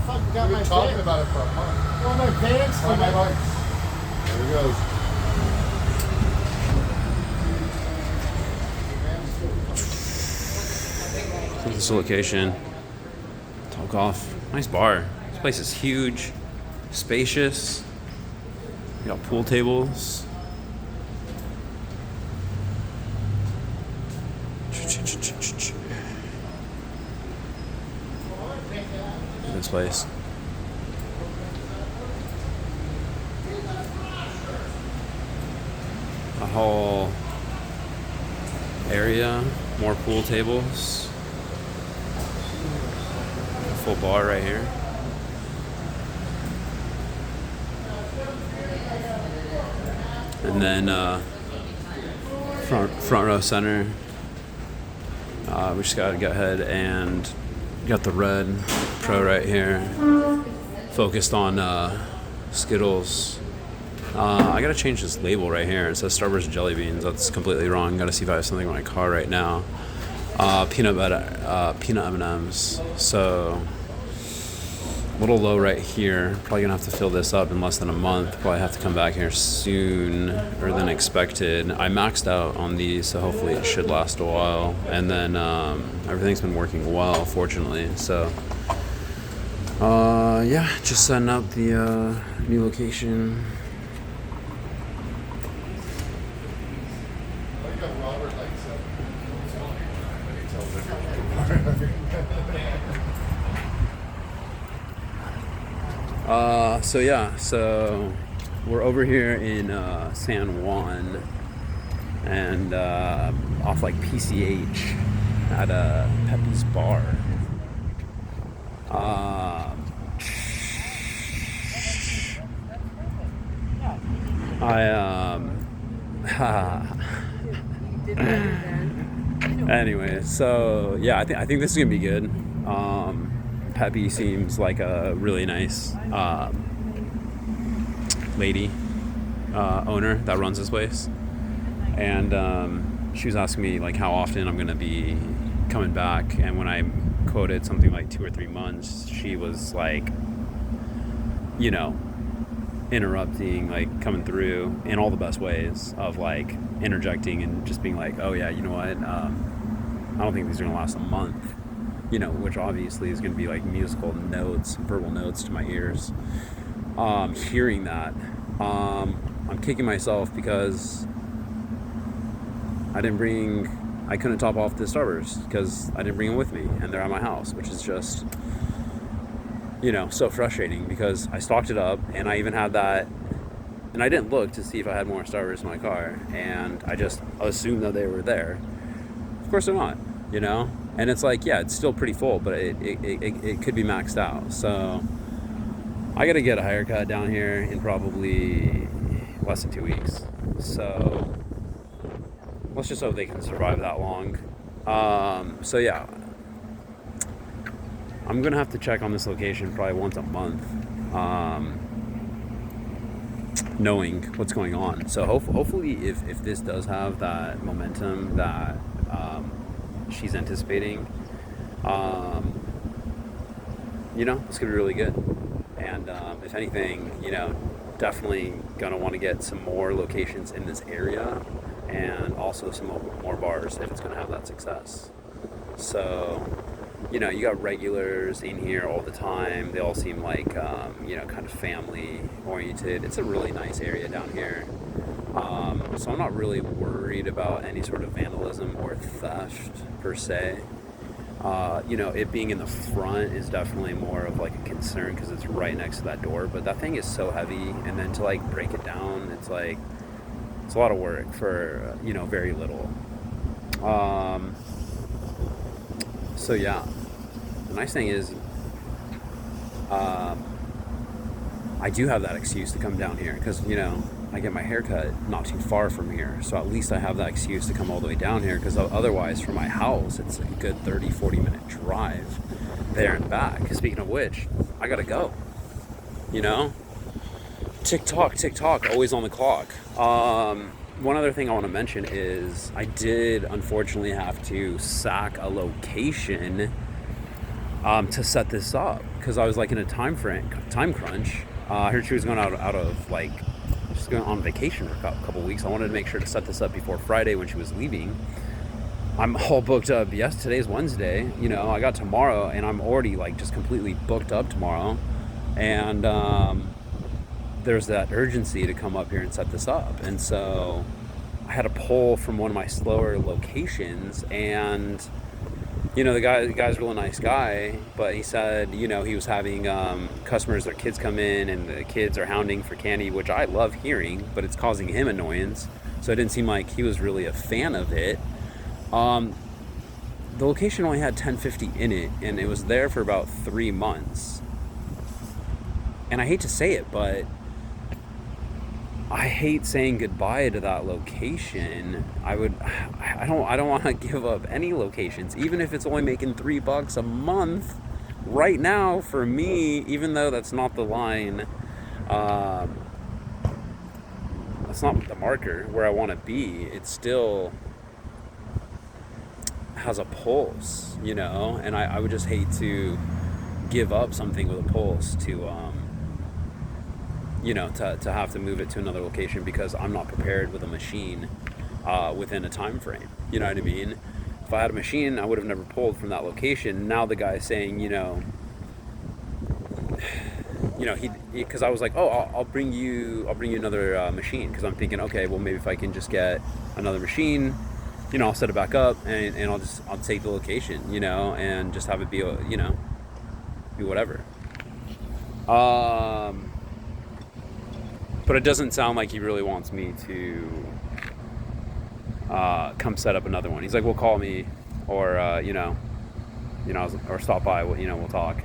fucking got We've my been talking van. about it for a month. Well, my van's One of my bikes. There he goes. So this is the location. Talk off. Nice bar. This place is huge, spacious. You got pool tables. This place. A whole area, more pool tables. A full bar right here. And then front row center. We just gotta go ahead and got the red Pro right here, focused on Skittles. I gotta change this label right here. It says Starburst Jelly Beans. That's completely wrong. Gotta see if I have something in my car right now. Peanut M&Ms. So a little low right here. Probably gonna have to fill this up in less than a month. Probably have to come back here sooner than expected. I maxed out on these, so hopefully it should last a while. And then everything's been working well, fortunately. So yeah, just setting up the new location. Robert likes So yeah, so we're over here in San Juan and off like PCH at Pepe's Bar. Anyway, so yeah, I think this is gonna be good. Pepe seems like a really nice lady owner that runs this place, and she was asking me like how often I'm gonna be coming back, and when I quoted something like 2 or 3 months, she was like, you know, interrupting, like coming through in all the best ways of like interjecting and just being like, oh yeah, you know what, I don't think these are gonna last a month, you know, which obviously is gonna be like musical notes, verbal notes to my ears. Hearing that, I'm kicking myself because I couldn't top off the Starburst because I didn't bring them with me, and they're at my house, which is just, you know, so frustrating because I stocked it up and I even had that, and I didn't look to see if I had more Starburst in my car, and I just assumed that they were there. Of course they're not, you know? And it's like, yeah, it's still pretty full, but it could be maxed out. So I gotta get a haircut down here in probably less than 2 weeks. So let's just hope they can survive that long. So yeah, I'm gonna have to check on this location probably once a month, knowing what's going on. So hopefully if this does have that momentum that she's anticipating, you know, it's gonna be really good. And if anything, you know, definitely gonna want to get some more locations in this area, and also some more bars if it's gonna have that success. So, you know, you got regulars in here all the time. They all seem like, you know, kind of family oriented. It's a really nice area down here. So I'm not really worried about any sort of vandalism or theft per se. You know, it being in the front is definitely more of like a concern because it's right next to that door, but that thing is so heavy, and then to like break it down, it's like, it's a lot of work for, you know, very little. So yeah, the nice thing is, I do have that excuse to come down here because, you know, I get my haircut not too far from here, so at least I have that excuse to come all the way down here, because otherwise from my house it's a good 30-40 minute drive there and back. Speaking of which, I gotta go, you know, tick-tock, always on the clock. One other thing I want to mention is I did unfortunately have to sack a location to set this up because I was like in a time crunch. I heard she was going out of like, she's going on vacation for a couple weeks. I wanted to make sure to set this up before Friday when she was leaving. I'm all booked up. Yes, today's Wednesday. You know, I got tomorrow, and I'm already like just completely booked up tomorrow. And there's that urgency to come up here and set this up. And so I had a pull from one of my slower locations, and you know, the guy's a really nice guy, but he said, you know, he was having customers, their kids come in, and the kids are hounding for candy, which I love hearing, but it's causing him annoyance. So it didn't seem like he was really a fan of it. The location only had 1050 in it, and it was there for about 3 months. And I hate to say it, but I hate saying goodbye to that location. I don't want to give up any locations, even if it's only making $3 a month. Right now, for me, even though that's not the line, that's not the marker where I want to be. It still has a pulse, you know, and I would just hate to give up something with a pulse to you know, to have to move it to another location because I'm not prepared with a machine within a time frame. You know what I mean? If I had a machine, I would have never pulled from that location. Now the guy's saying, you know, because I was like, oh, I'll bring you another machine, because I'm thinking, okay, well, maybe if I can just get another machine, you know, I'll set it back up, and I'll take the location, you know, and just have it be, you know, be whatever. But it doesn't sound like he really wants me to come set up another one. He's like, well, call me, or you know, or stop by. You know, we'll talk.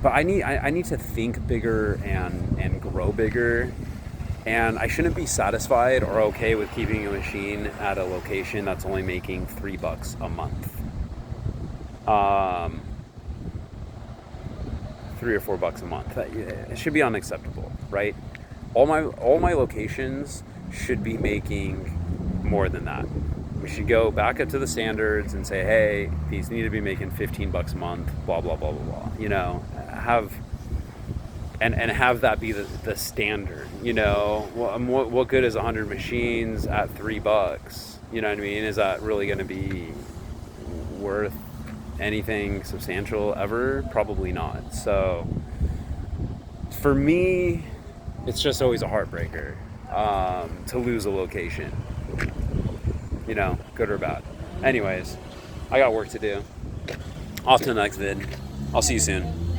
But I need to think bigger and grow bigger, and I shouldn't be satisfied or okay with keeping a machine at a location that's only making $3 a month. $3 or $4 a month. It should be unacceptable, right? All my locations should be making more than that. We should go back up to the standards and say, hey, these need to be making $15 a month, blah blah blah blah blah. You know, have that be the standard. You know, what good is 100 machines at $3? You know what I mean? Is that really going to be worth anything substantial ever? Probably not. So for me, it's just always a heartbreaker to lose a location, you know, good or bad. Anyways, I got work to do. Off to the next vid. I'll see you soon.